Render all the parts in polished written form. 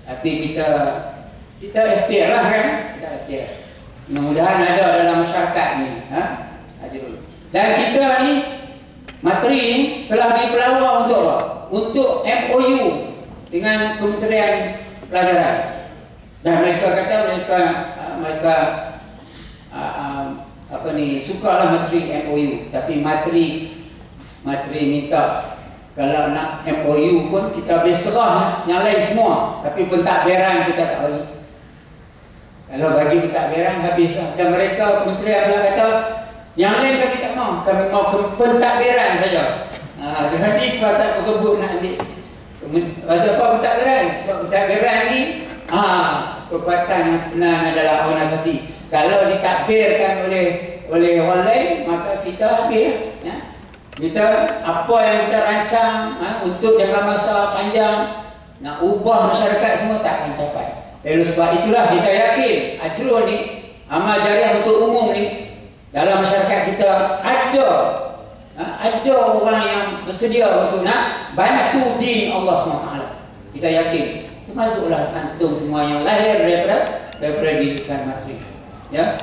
Tapi kita ikhtiar lah kan, kita ikhtiar. Mudah-mudahan ada dalam masyarakat ni, Ajrul. Dan kita ni Materi ni telah dipelawak untuk apa? Untuk MOU dengan Kementerian Pelajaran. Dan mereka kata mereka sukalah materi MOU, tapi materi minta kalau nak MOU pun kita boleh serah yang lain semua, tapi pentadbiran kita tak bagi. Kalau bagi pentadbiran habislah. Dan mereka kementerian pula kata yang lain kami tak mau, kami mau pentadbiran saja. Jadi kita tak berebut nak ambil. Pasal apa pentadbiran? Sebab pentadbiran ni kekuatan yang sebenarnya adalah organisasi. Kalau ditadbirkan oleh orang lain, maka kita ambil. Ya? Kita apa yang kita rancang untuk jangka masa panjang nak ubah masyarakat semua tak akan capai. Lalu sebab itulah kita yakin Ajrul ni, amal jariah untuk umum ni, dalam masyarakat kita ada orang yang bersedia untuk nak bantu din Allah SWT. Kita yakin. Termasuklah antum semua yang lahir daripada didikan materi. Ya.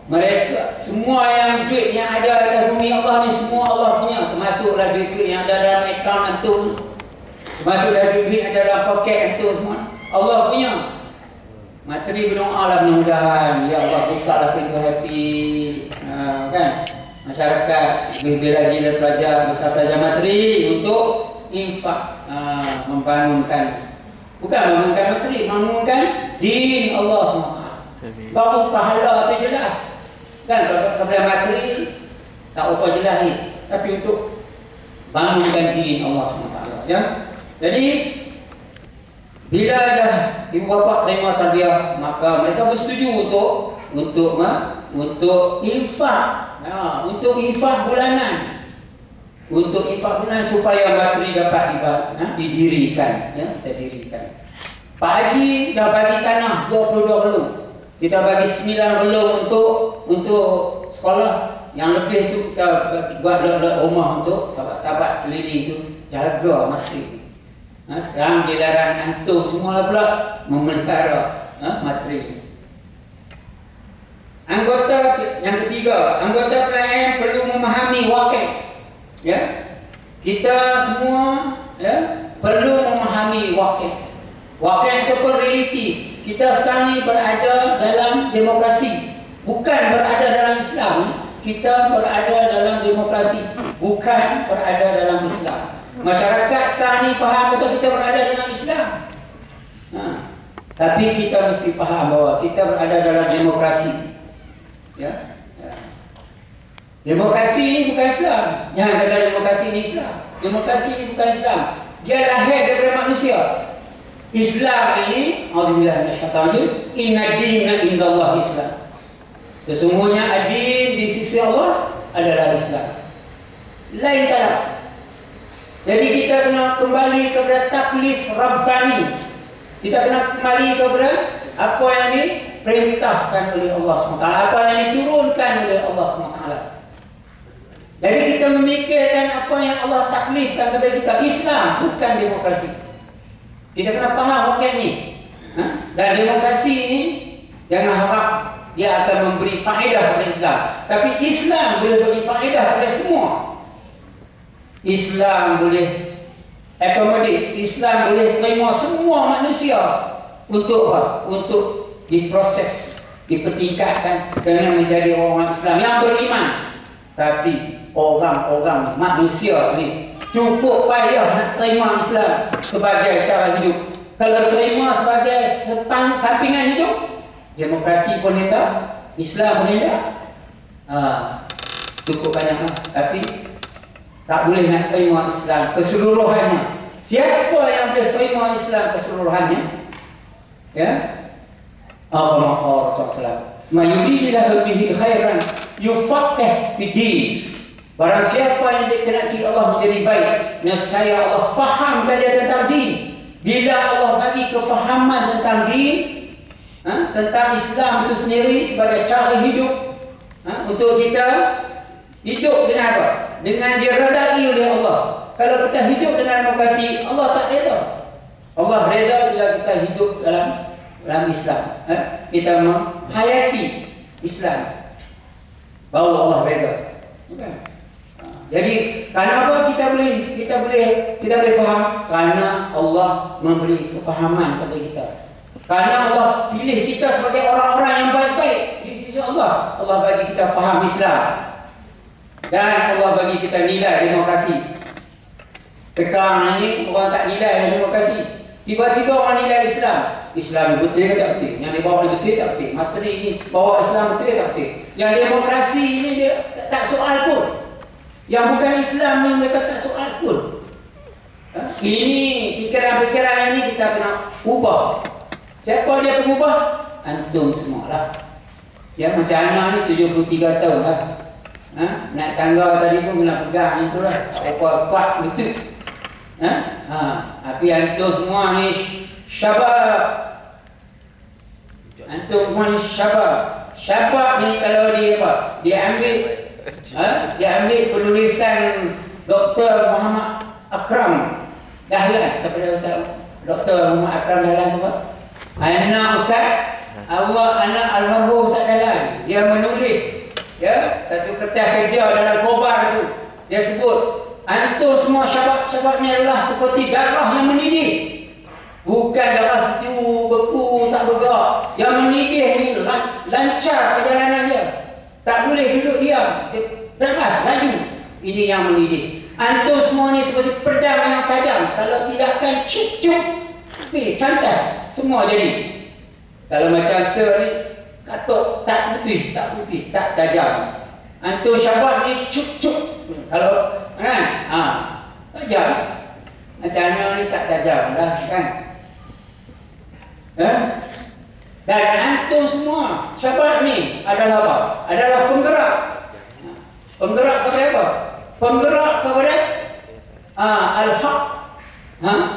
Mereka semua yang duit yang ada atas bumi Allah ni semua Allah punya. Termasuklah duit-duit yang ada dalam akaun antum, termasuklah duit yang ada dalam poket antum semua. Allah punya. Materi berdoalah mudah-mudahan ya Allah bukalah pintu hati kan masyarakat lebih lagi dari pelajar materi untuk infak, membangunkan, bukan membangunkan materi, membangunkan din Allah SWT. Baru pahala tu jelas kan. Kepada materi tak apa jelas ni, tapi untuk bangunkan din Allah SWT ya. Jadi bila dah ibu bapa terima tarbiyah, maka mereka bersetuju untuk infak, untuk infak bulanan, supaya materi dapat didirikan, ya, didirikan. Pak Haji dah bagi tanah 22 relung, kita bagi 9 relung untuk sekolah, yang lebih tu kita buat rumah untuk sahabat-sahabat keliling tu jaga materi. Sekarang giliran antum semua pula memelihara materi. Anggota yang ketiga, anggota PLM perlu memahami wakil. Ya, kita semua perlu memahami wakil. Wakil itu pun realiti. Kita sekarang ni berada dalam demokrasi, bukan berada dalam Islam. Kita berada dalam demokrasi, bukan berada dalam Islam. Masyarakat sekarang ni faham kata kita berada dalam Islam. Tapi kita mesti faham bahawa kita berada dalam demokrasi. Ya. Demokrasi ini bukan Islam. Jangan kata demokrasi ini Islam. Demokrasi ini bukan Islam. Dia lahir daripada manusia. Islam ini, auzubillahi minasyaitanir rajim, inna dina indallahi Islam. Sesungguhnya adil di sisi Allah adalah Islam. Lain tak. Jadi kita kena kembali kepada taklif Rabbani. Kita kena kembali kepada apa yang diperintahkan oleh Allah SWT, apa yang diturunkan oleh Allah SWT. Jadi kita memikirkan apa yang Allah taklifkan kepada kita, Islam, bukan demokrasi. Kita kena faham wakil ni. Dan demokrasi ini jangan harap dia akan memberi faedah kepada Islam. Tapi Islam boleh beri faedah kepada semua. Islam boleh accommodate, Islam boleh terima semua manusia untuk apa? Untuk diproses, dipertingkatkan dengan menjadi orang Islam yang beriman. Tapi orang-orang manusia ni cukup payah nak terima Islam sebagai cara hidup. Kalau terima sebagai sampingan hidup, demokrasi pun hendak, Islam pun hendak, cukup banyak lah. Tapi tak boleh nak terima Islam keseluruhannya. Siapa yang boleh terima Islam keseluruhannya? Ya, Allah Rasulullah. Mayuridillahu bihi khairan yufaqih fid-din. Barang siapa yang dikehendaki Allah menjadi baik, nescaya Allah fahamkan dia tentang din. Bila Allah bagi kefahaman tentang din, tentang Islam itu sendiri sebagai cara hidup, untuk kita hidup dengan apa? Dengan diredai oleh Allah. Kalau kita hidup dengan demokrasi, Allah tak reda. Allah reda bila kita hidup dalam Islam. Kita menghayati Islam, baru Allah reda. Jadi kenapa kita boleh faham? Karena Allah memberi kefahaman kepada kita. Karena Allah pilih kita sebagai orang-orang yang baik-baik di sisi Allah. Allah bagi kita faham Islam. Dan Allah bagi kita nilai demokrasi. Sekarang ini orang tak nilai demokrasi. Tiba-tiba orang nilai Islam. Islam betul ke tak betul? Yang dia bawa betul tak betul? Materi ini bawa Islam betul tak betul? Yang demokrasi ini dia tak soal pun. Yang bukan Islam ni mereka tak soal pun. Ini fikiran-fikiran ini kita kena ubah. Siapa dia pengubah? Antum semualah. Ya, macam mana ni 73 tahun lah. Naik tangga tadi pun kena pegang itu lah. Kuat betul. Tapi antum semua ni syabab. Antum semua ni syabab. Syabab ni kalau dia apa? Dia ambil penulisan Dr. Muhammad Akram Dahlan. Siapa dia Ustaz? Dr. Muhammad Akram Dahlan tu apa? Anak Ustaz, anak almarhum Ustaz Dahlan. Dia menulis satu kertas kerja dalam Khobar tu. Dia sebut antum semua syabab-syabab ni adalah seperti darah yang mendidih. Bukan darah sejuk, beku, tak bergerak. Yang mendidih ni lancar perjalanan dia. Tak boleh duduk diam. Dia berakas, laju. Ini yang mendidih. Antum semua ni seperti pedang yang tajam. Kalau tidak akan cuk-cuk, cantai. Semua jadi. Kalau macam sir ni, katuk tak putih, tak tajam. Antum syabab ni cuk-cuk. Kalau kan, tajam. Macam mana ni tak tajam lah kan. Dan antum semua syabab ni adalah apa? Adalah penggerak. Penggerak kepada apa? Penggerak kepada al-haq.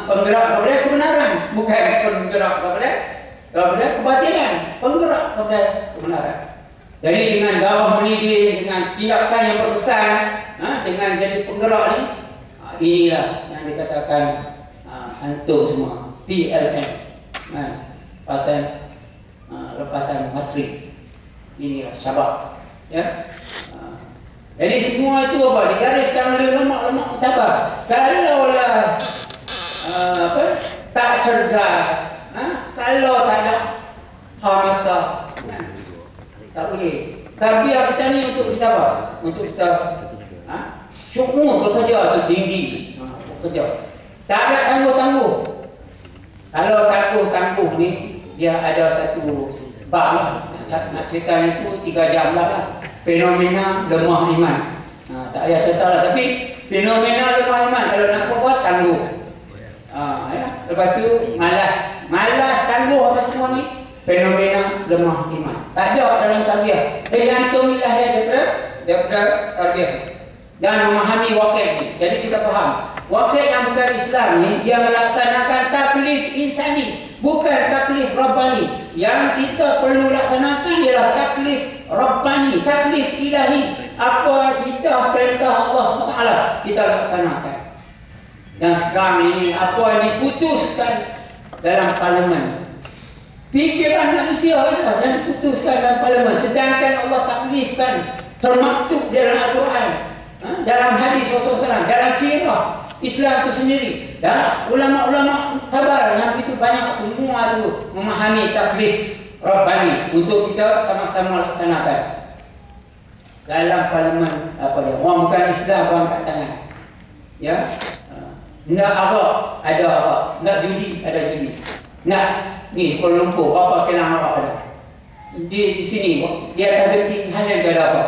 Penggerak kepada kebenaran, bukan penggerak kepada kebatilan. Penggerak kepada kebenaran. Jadi dengan dakwah mendidih, dengan tindakan yang berkesan, dengan jadi penggerak ni, inilah yang dikatakan antum semua PLN. Pasal lepasan materi. Inilah syabab. Ya. Jadi semua itu apa? Digariskan oleh lemak-lemak kitabah. Kalaulah tak cerdas, kalau tak ada hamasah, tak boleh. Tarbiyah kita ni untuk kita apa? Untuk kita syukur bekerja tu tinggi. Bekerja. Tak ada tangguh-tangguh. Kalau tangguh-tangguh ni, dia ada satu bab lah. Nak cerita itu 3 jam lah. Fenomena lemah iman. Tak payah cerita lah. Tapi fenomena lemah iman, kalau nak buat tangguh. Lepas tu malas tangguh apa semua ni. Fenomena lemah iman. Tak ada dalam tarbiyah. Jadi antum ni lahir daripada tarbiyah. Dan memahami wakil ni. Jadi kita faham. Wakil yang bukan Islam ni, dia melaksanakan taklif insani, bukan taklif Rabbani. Yang kita perlu laksanakan ialah taklif Rabbani, taklif ilahi. Apa kita perintah Allah SWT, kita laksanakan. Dan sekarang ini, apa yang diputuskan dalam parlimen, fikiran manusia itu yang diputuskan dalam parlimen. Sedangkan Allah taklifkan termaktub dalam Al-Quran, dalam hadis Rasulullah SAW, dalam sirah Islam itu sendiri, dan ulama-ulama tabar yang begitu banyak, semua itu memahami taklif Rabbani untuk kita sama-sama laksanakan. Dalam parlimen apa dia? Orang bukan Islam orang angkat tangan. Ya. Nak arak, ada arak. Nak judi, ada judi. Nak ni Kuala Lumpur, apa kelang arak ada. Di sini di atas genting hanya ada apa?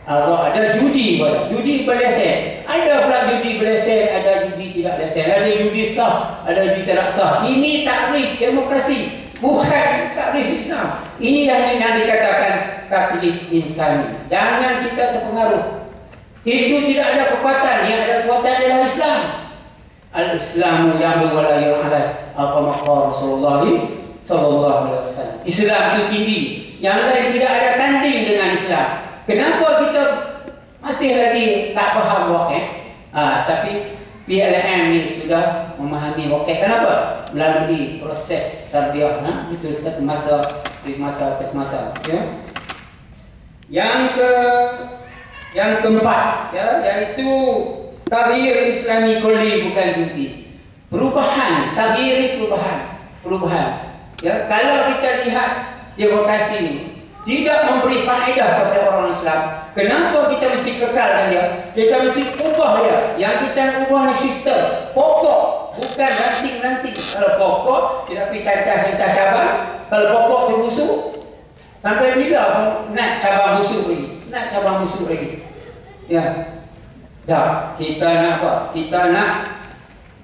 Arak, ada judi pula. Judi berlesen. Ada pula judi berlesen, ada judi tidak berlesen. Ada judi sah, ada judi tidak sah. Ini taklif demokrasi, bukan taklif Islam. Ini yang dikatakan taklif insani. Jangan kita terpengaruh. Itu tidak ada kekuatan. Yang ada kekuatan adalah Islam. Al-Islamu ya'lu wa la yu'ala. Apa maqam Rasulullah sallallahu alaihi wasallam. Islam itu tinggi. Yang lain tidak ada tanding dengan Islam. Kenapa kita masih lagi tak faham wakil? Tapi PLN ni sudah memahami wakil. Kenapa? Melalui proses tarbiyah. Itu satu masa dari masa ke masa. Ya. Yang keempat, ya, yaitu taghyir Islami kulli, bukan juz'i. Perubahan, taghyir perubahan. Ya, kalau kita lihat demokrasi ini tidak memberi faedah kepada orang Islam, kenapa kita mesti kekalkan dia? Kita mesti ubah dia. Yang kita nak ubah ni sistem pokok, bukan ranting-ranting. Kalau pokok tidak pergi cacah-cacah cabang, kalau pokok tu busuk, sampai bila nak cabang busuk lagi? Ya. Dah, kita nak apa? Kita nak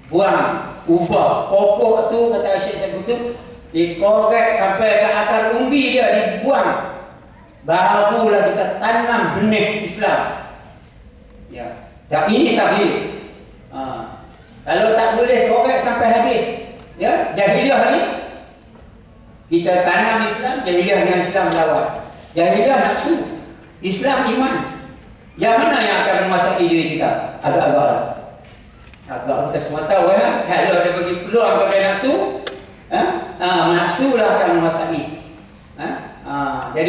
ubah pokok tu, kata Syekh Sabutu, dikorek sampai ke akar umbi dia, dibuang. Barulah kita tanam benih Islam. Ya. Tak, ini taghyir. Kalau tak boleh korek sampai habis, ya, jahiliah ni kita tanam Islam, jahiliah dengan Islam lawan. Jahiliah nafsu, Islam iman. Yang mana yang akan menguasai diri kita? Agak-agak kita semua tahu, ya. Kalau dia bagi peluang kepada nafsu, nafsu lah akan menguasai. Jadi